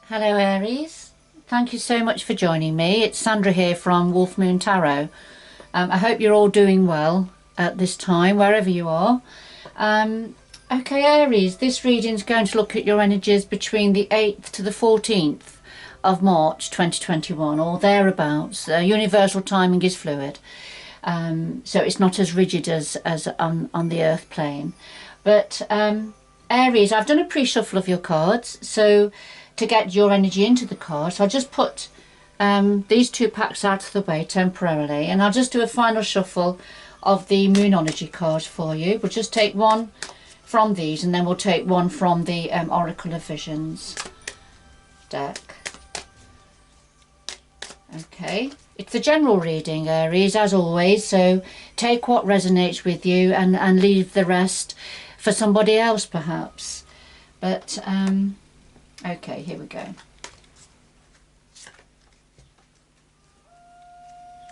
Hello Aries, thank you so much for joining me. It's Sandra here from Wolf Moon Tarot. I hope you're all doing well at this time, wherever you are. Okay Aries, this reading is going to look at your energies between the 8th to the 14th of March 2021 or thereabouts. Universal timing is fluid, so it's not as rigid as on the earth plane. But Aries, I've done a pre-shuffle of your cards, so to get your energy into the cards, I'll just put these two packs out of the way temporarily, and I'll just do a final shuffle of the Moonology cards for you. We'll just take one from these, and then we'll take one from the Oracle of Visions deck. Okay, it's a general reading, Aries, as always, so take what resonates with you and leave the rest for somebody else perhaps. But okay, here we go.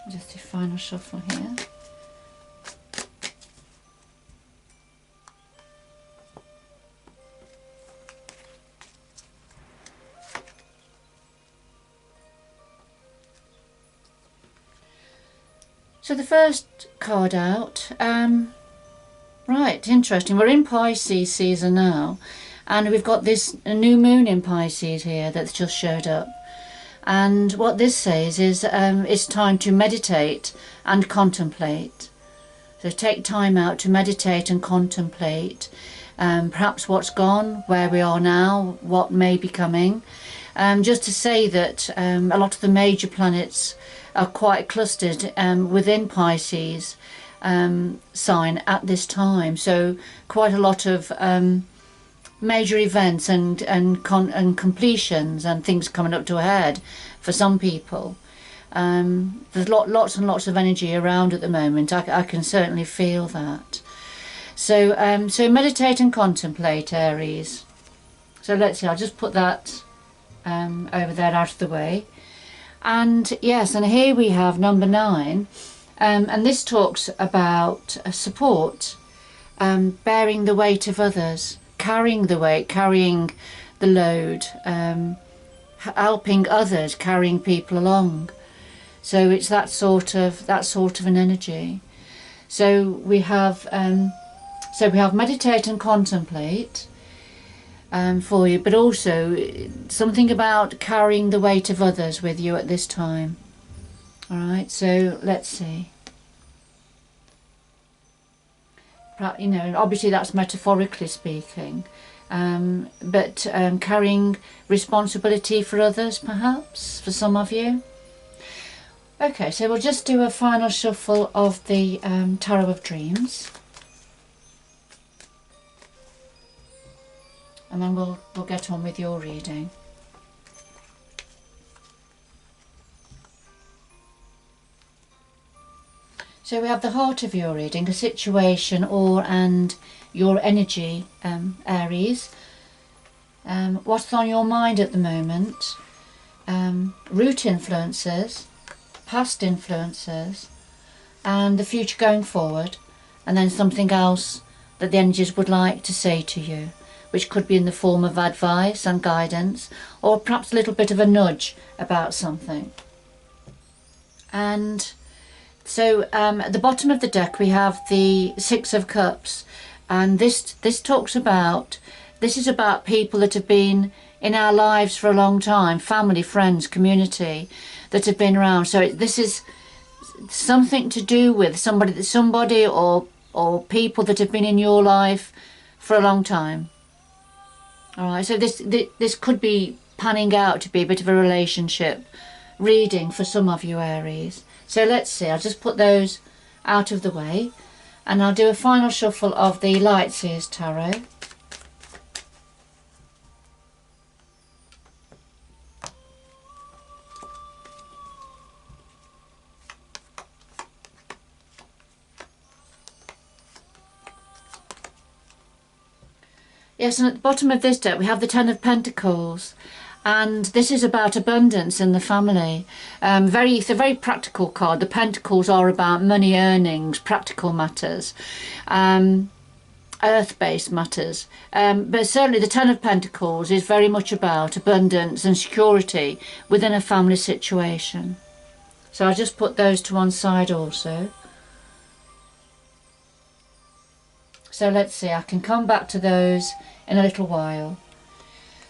Just a final shuffle here. So the first card out, right, interesting. We're in Pisces season now, and we've got this new moon in Pisces here that's just showed up. And what this says is it's time to meditate and contemplate. So take time out to meditate and contemplate perhaps what's gone, where we are now, what may be coming. Just to say that a lot of the major planets are quite clustered within Pisces sign at this time. So quite a lot of major events and completions and things coming up to a head for some people. There's lots and lots of energy around at the moment. I can certainly feel that. So so meditate and contemplate, Aries. So let's see, I'll just put that over there out of the way. And yes, and here we have number 9, and this talks about support, bearing the weight of others, carrying the weight, carrying the load, helping others, carrying people along. So it's that sort of an energy. So we have meditate and contemplate for you, but also something about carrying the weight of others with you at this time. All right, so let's see. You know, obviously that's metaphorically speaking, but carrying responsibility for others, perhaps, for some of you. Okay, so we'll just do a final shuffle of the Tarot of Dreams. And then we'll get on with your reading. So we have the heart of your reading, a situation and your energy, Aries. What's on your mind at the moment? Root influences, past influences, and the future going forward. And then something else that the energies would like to say to you, which could be in the form of advice and guidance, or perhaps a little bit of a nudge about something. And so at the bottom of the deck we have the 6 of Cups, and this talks about, this is about people that have been in our lives for a long time, family, friends, community that have been around. So this is something to do with somebody or people that have been in your life for a long time. All right, so this could be panning out to be a bit of a relationship reading for some of you, Aries. So let's see, I'll just put those out of the way, and I'll do a final shuffle of the Lightseers Tarot. Yes, and at the bottom of this deck we have the 10 of Pentacles, and this is about abundance in the family. It's a very practical card. The Pentacles are about money, earnings, practical matters, earth-based matters. But certainly the Ten of Pentacles is very much about abundance and security within a family situation. So I'll just put those to one side also. So let's see, I can come back to those in a little while.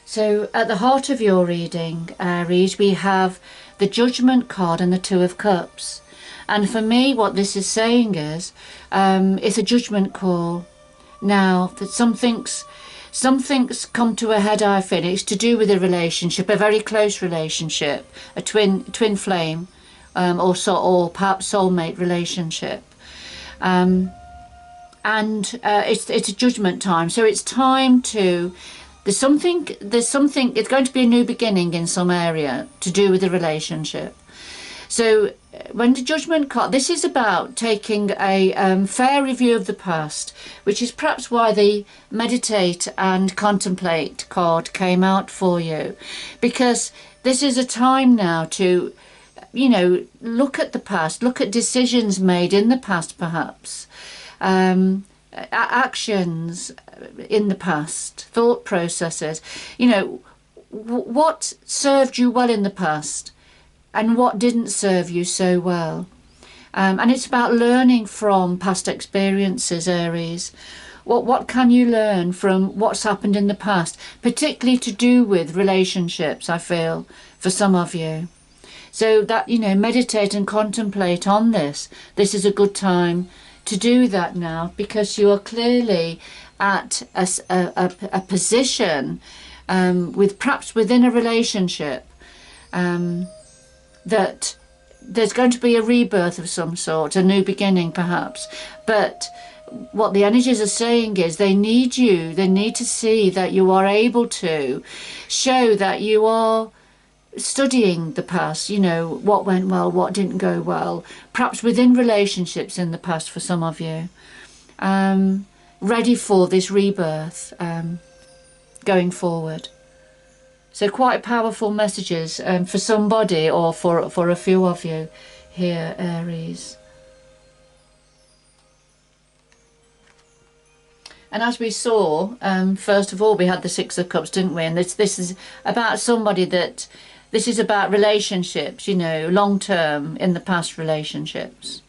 So at the heart of your reading, Aries, we have the Judgment card and the Two of Cups. And for me, what this is saying is, it's a judgment call. Now, that something's come to a head, I feel. It's to do with a relationship, a very close relationship, a twin flame, or perhaps soulmate relationship. It's a judgment time. So it's time to, there's something, it's going to be a new beginning in some area to do with the relationship. So when the Judgment card, this is about taking a fair review of the past, which is perhaps why the meditate and contemplate card came out for you, because this is a time now to, you know, look at the past, look at decisions made in the past, perhaps, actions in the past, thought processes, you know, what served you well in the past and what didn't serve you so well. And it's about learning from past experiences, Aries. What can you learn from what's happened in the past, particularly to do with relationships, I feel, for some of you. So that, you know, meditate and contemplate on this. This is a good time to do that now, because you are clearly at a position with perhaps within a relationship that there's going to be a rebirth of some sort, a new beginning perhaps. But what the energies are saying is they need you, they need to see that you are able to show that you are studying the past, you know, what went well, what didn't go well, perhaps within relationships in the past for some of you, ready for this rebirth going forward. So quite powerful messages for somebody or for a few of you here, Aries. And as we saw, first of all, we had the Six of Cups, didn't we? And this is about somebody that, this is about relationships, you know, long-term in the past relationships.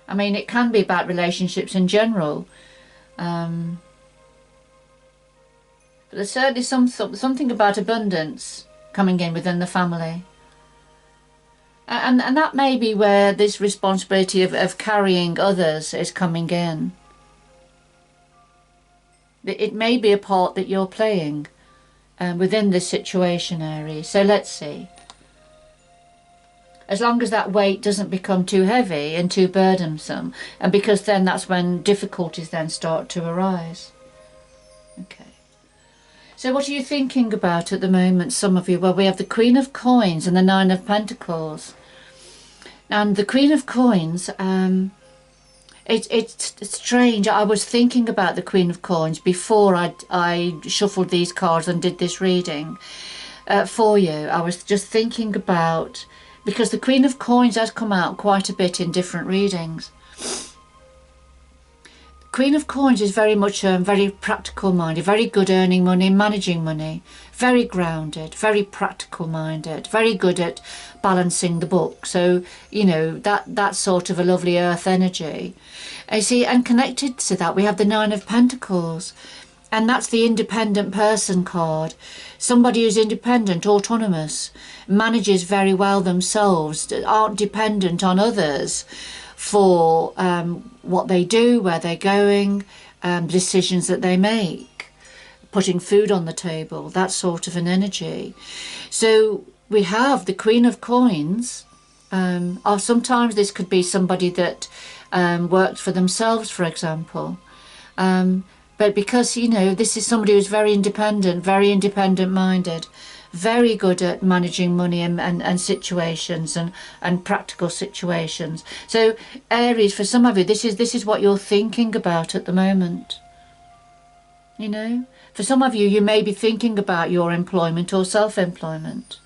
I mean, it can be about relationships in general. But there's certainly something about abundance coming in within the family. And that may be where this responsibility of carrying others is coming in. It may be a part that you're playing within this situation, Aries. So let's see. As long as that weight doesn't become too heavy and too burdensome, and because then that's when difficulties then start to arise. Okay. So what are you thinking about at the moment, some of you? Well, we have the Queen of Coins and the Nine of Pentacles. And the Queen of Coins, it's strange. I was thinking about the Queen of Coins before I shuffled these cards and did this reading for you. I was just thinking about, because the Queen of Coins has come out quite a bit in different readings. Queen of Coins is very much very practical minded, very good earning money, managing money, very grounded, very practical minded, very good at balancing the book. So, you know, that's sort of a lovely earth energy. You see, and connected to that we have the Nine of Pentacles, and that's the independent person card. Somebody who's independent, autonomous, manages very well themselves, aren't dependent on others for what they do, where they're going, decisions that they make, putting food on the table, that sort of an energy. So we have the Queen of Coins, or sometimes this could be somebody that worked for themselves, for example. But because, you know, this is somebody who's very independent minded, very good at managing money and situations and practical situations. So Aries, for some of you, this is what you're thinking about at the moment. You know, for some of you, you may be thinking about your employment or self-employment,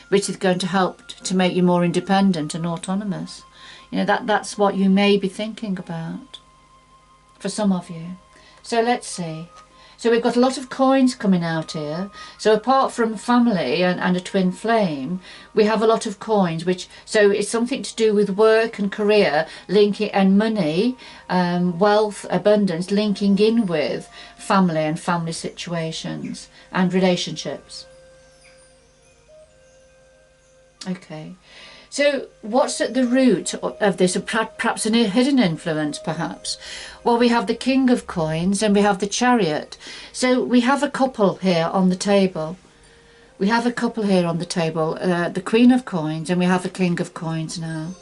which is going to help to make you more independent and autonomous. You know, that's what you may be thinking about for some of you. So let's see. So we've got a lot of coins coming out here. So apart from family and a twin flame, we have a lot of coins, so it's something to do with work and career, linking and money, wealth, abundance, linking in with family and family situations and relationships. Okay. So what's at the root of this? Perhaps a hidden influence, perhaps? Well, we have the King of Coins and we have the Chariot. So we have a couple here on the table. We have a couple here on the table, the Queen of Coins, and we have the King of Coins now.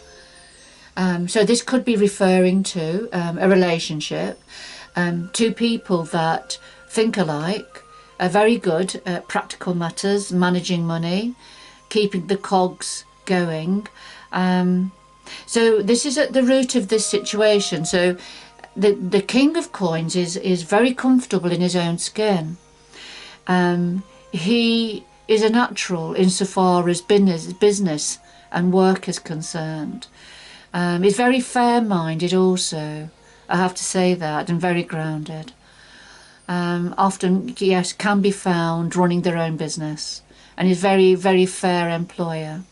So this could be referring to a relationship, two people that think alike, are very good at practical matters, managing money, keeping the cogs going. So this is at the root of this situation. So the King of Coins is very comfortable in his own skin. He is a natural insofar as business and work is concerned. He's very fair-minded also, I have to say that, and very grounded. Often, yes, can be found running their own business, and is very, very fair employer.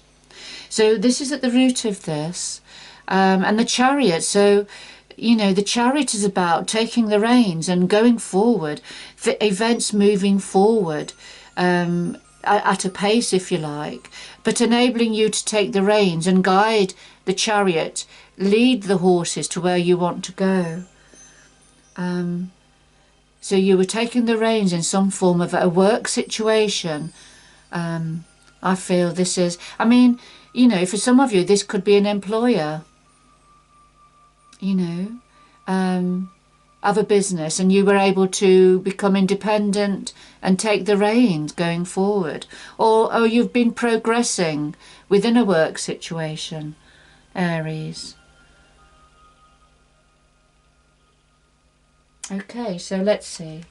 So this is at the root of this. And the Chariot, so, you know, the Chariot is about taking the reins and going forward, for events moving forward at a pace, if you like, but enabling you to take the reins and guide the Chariot, lead the horses to where you want to go. So you were taking the reins in some form of a work situation. I feel this is, I mean, you know, for some of you, this could be an employer, you know, of a business, and you were able to become independent and take the reins going forward. Or you've been progressing within a work situation, Aries. Okay, so let's see.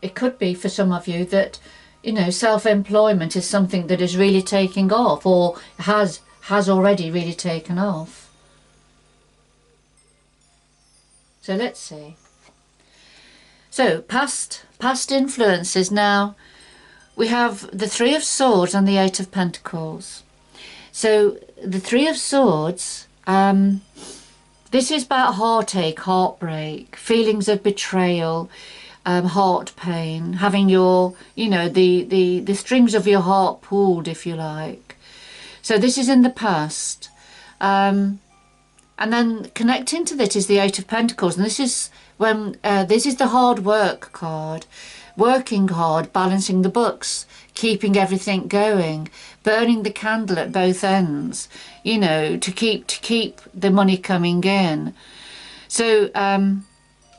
It could be for some of you that, you know, self-employment is something that is really taking off, or has already really taken off. So let's see. So past influences. Now we have the Three of Swords and the Eight of Pentacles. So the Three of Swords, this is about heartache, heartbreak, feelings of betrayal, heart pain, having your, you know, the strings of your heart pulled, if you like. So this is in the past. And then connecting to this is the Eight of Pentacles, and this is when this is the hard work card, working hard, balancing the books, keeping everything going, burning the candle at both ends, you know, to keep the money coming in. So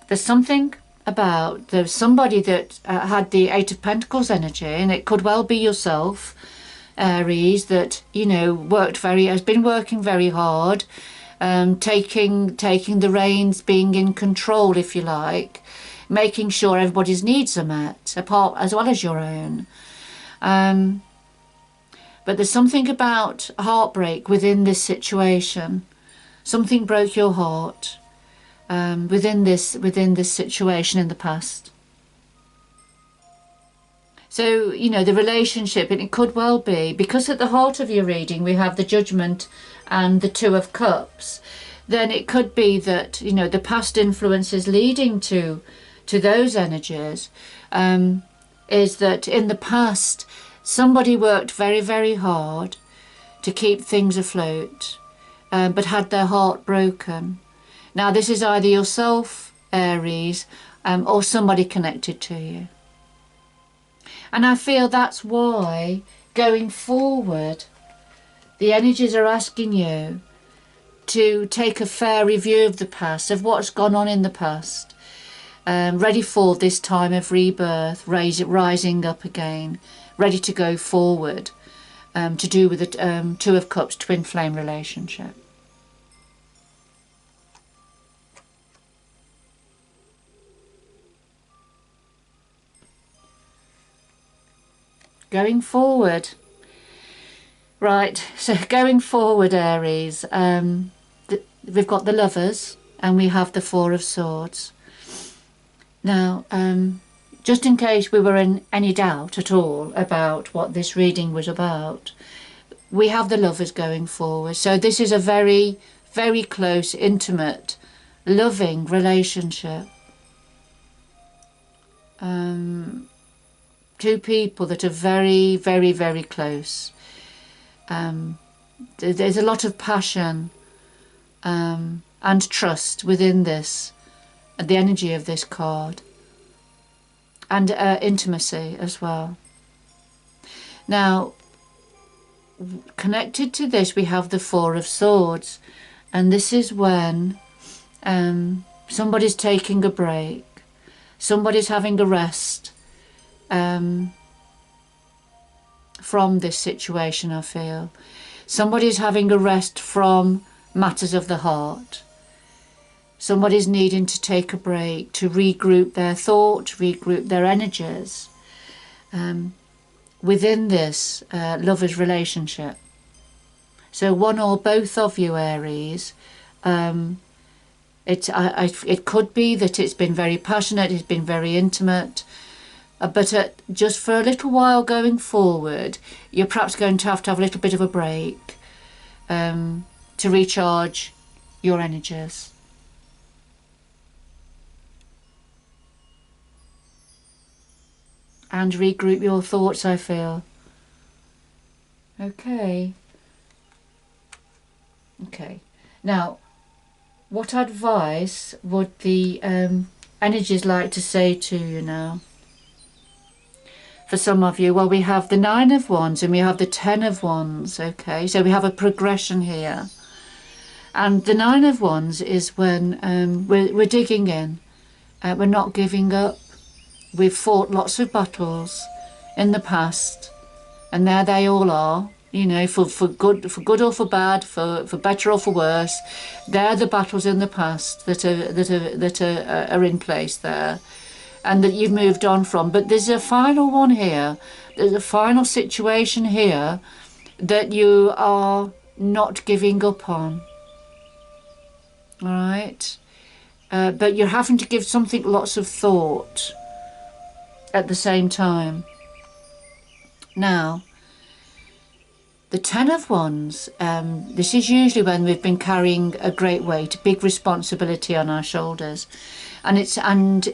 there's something about, there's somebody that had the Eight of Pentacles energy, and it could well be yourself, Aries, that, you know, has been working very hard, taking the reins, being in control, if you like, making sure everybody's needs are met, apart as well as your own. But there's something about heartbreak within this situation. Something broke your heart within this situation in the past. So, you know, the relationship, and it could well be, because at the heart of your reading we have the Judgment and the Two of Cups, then it could be that, you know, the past influences leading to those energies is that in the past somebody worked very, very hard to keep things afloat, but had their heart broken. Now this is either yourself, Aries, or somebody connected to you. And I feel that's why, going forward, the energies are asking you to take a fair review of the past, of what's gone on in the past, ready for this time of rebirth, rising up again, ready to go forward, to do with the Two of Cups twin flame relationship. Going forward, Right, so going forward, Aries, we've got the Lovers and we have the Four of Swords. Now, just in case we were in any doubt at all about what this reading was about, we have the Lovers going forward. So this is a very, very close, intimate, loving relationship. Two people that are very, very, very close. There's a lot of passion and trust within this, the energy of this card, and intimacy as well. Now, connected to this, we have the Four of Swords, and this is when somebody's taking a break, somebody's having a rest from this situation. I feel somebody's having a rest from matters of the heart. Somebody's needing to take a break, to regroup their thought, regroup their energies within this lover's relationship. So one or both of you, Aries, it could be that it's been very passionate, it's been very intimate, but just for a little while going forward, you're perhaps going to have a little bit of a break to recharge your energies. And regroup your thoughts, I feel. Okay. Now, what advice would the energies like to say to you now? For some of you, well, we have the Nine of Wands and we have the Ten of Wands. Okay, so we have a progression here. And the Nine of Wands is when we're digging in. We're not giving up. We've fought lots of battles in the past, and there they all are, you know, for good or for bad, for better or for worse. They're the battles in the past that are in place there, and that you've moved on from. But there's a final one here. There's a final situation here that you are not giving up on. All right, but you're having to give something lots of thought at the same time. Now, the Ten of Wands, this is usually when we've been carrying a great weight, a big responsibility on our shoulders, and sometimes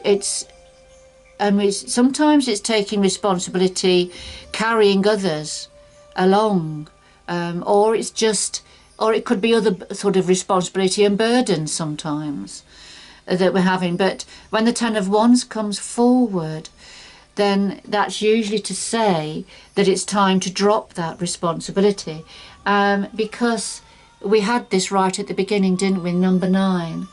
it's taking responsibility, carrying others along, or it could be other sort of responsibility and burden sometimes that we're having. But when the Ten of Wands comes forward, then that's usually to say that it's time to drop that responsibility, because we had this right at the beginning, didn't we, number 9,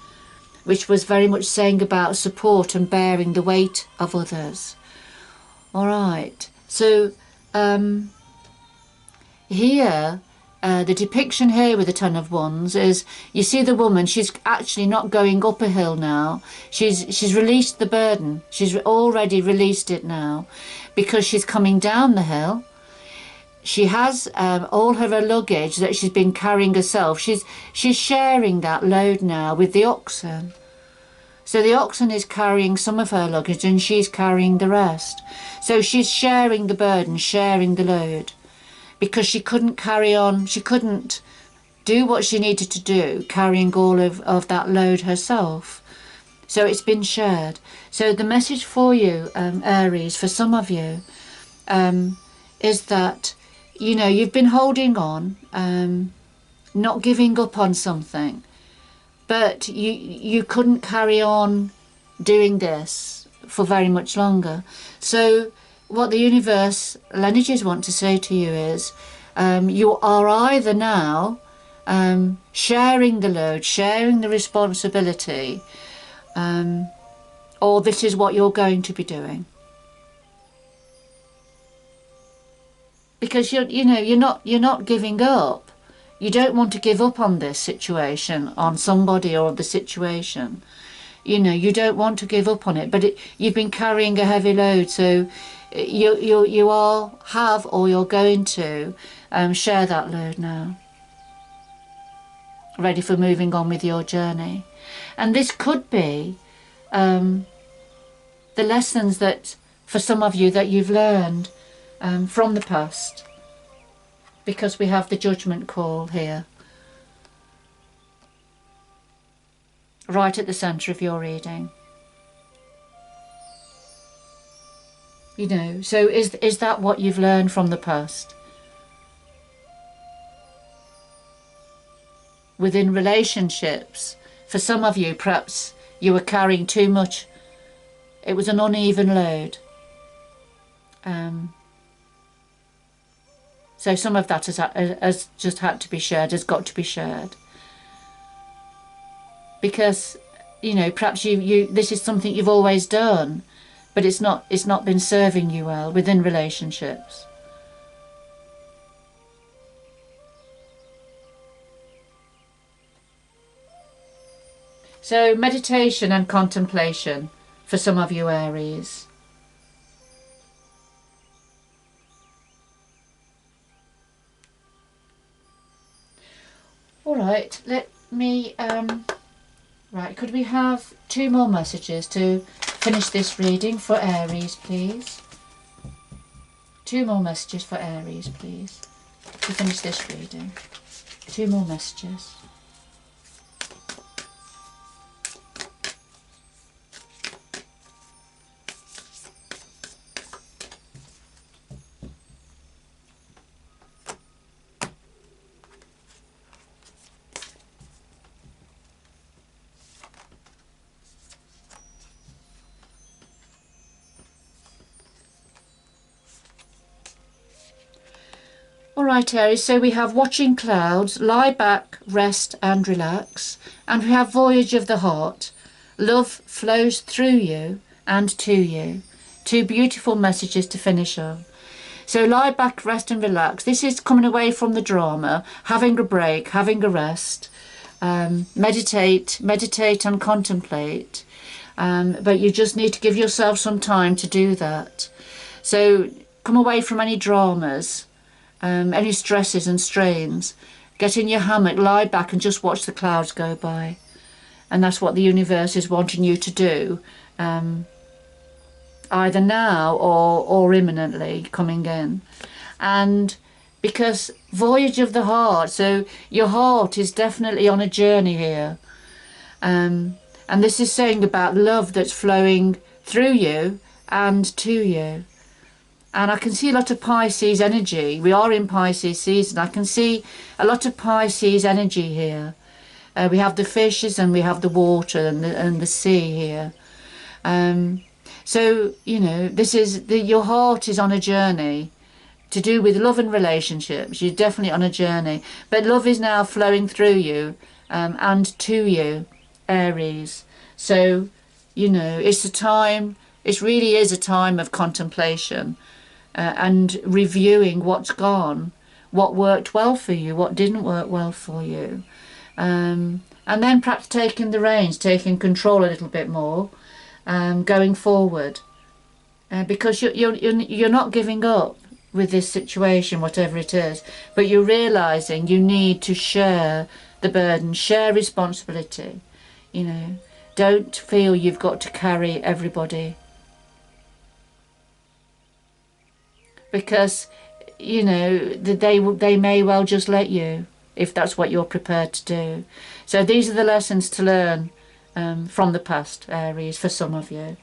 which was very much saying about support and bearing the weight of others. All right, so here the depiction here with the Ten of Wands is, you see the woman, she's actually not going up a hill now. She's released the burden. She's already released it now, because she's coming down the hill. She has all her luggage that she's been carrying herself. She's sharing that load now with the oxen. So the oxen is carrying some of her luggage and she's carrying the rest. So she's sharing the burden, sharing the load, because she couldn't carry on, she couldn't do what she needed to do, carrying all of that load herself. So it's been shared. So the message for you, Aries, for some of you, is that, you know, you've been holding on, not giving up on something, but you couldn't carry on doing this for very much longer. So what the universe energies want to say to you is, you are either now sharing the load, sharing the responsibility, or this is what you're going to be doing. Because you're not giving up. You don't want to give up on this situation, on somebody or the situation. You know, you don't want to give up on it, but you've been carrying a heavy load, so you are, have, or you're going to share that load now. Ready for moving on with your journey. And this could be the lessons that, for some of you, that you've learned from the past, because we have the judgment call here, right at the centre of your reading. You know, so is that what you've learned from the past? Within relationships, for some of you, perhaps you were carrying too much. It was an uneven load. So some of that has just had to be shared, has got to be shared. Because, you know, perhaps this is something you've always done, but it's not been serving you well within relationships. So meditation and contemplation for some of you Aries. All right, let me, right, could we have 2 more messages to finish this reading for Aries, please? 2 more messages for Aries, please, to finish this reading. 2 more messages. Alright Aries, so we have watching clouds, lie back, rest and relax, and we have voyage of the heart, love flows through you and to you. 2 beautiful messages to finish on. So lie back, rest and relax. This is coming away from the drama, having a break, having a rest, meditate and contemplate, but you just need to give yourself some time to do that. So come away from any dramas, any stresses and strains. Get in your hammock, lie back and just watch the clouds go by. And that's what the universe is wanting you to do, either now or imminently coming in. And because voyage of the heart, so your heart is definitely on a journey here. And this is saying about love that's flowing through you and to you. And I can see a lot of Pisces energy. We are in Pisces season. I can see a lot of Pisces energy here. We have the fishes and we have the water and the sea here. So, you know, this is your heart is on a journey to do with love and relationships. You're definitely on a journey. But love is now flowing through you and to you, Aries. So, you know, it's a time, it really is a time of contemplation. And reviewing what's gone, what worked well for you, what didn't work well for you. And then perhaps taking the reins, taking control a little bit more, going forward. Because you're not giving up with this situation, whatever it is, but you're realising you need to share the burden, share responsibility. You know, don't feel you've got to carry everybody. Because, you know, they may well just let you, if that's what you're prepared to do. So these are the lessons to learn from the past, Aries, for some of you.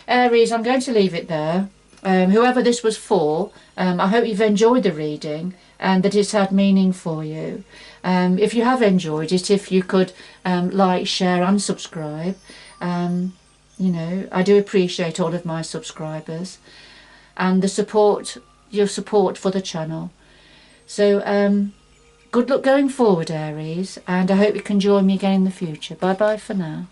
Aries, I'm going to leave it there. Whoever this was for, I hope you've enjoyed the reading and that it's had meaning for you. If you have enjoyed it, if you could like, share and subscribe. You know, I do appreciate all of my subscribers and the support, your support for the channel. So good luck going forward, Aries, and I hope you can join me again in the future. Bye bye for now.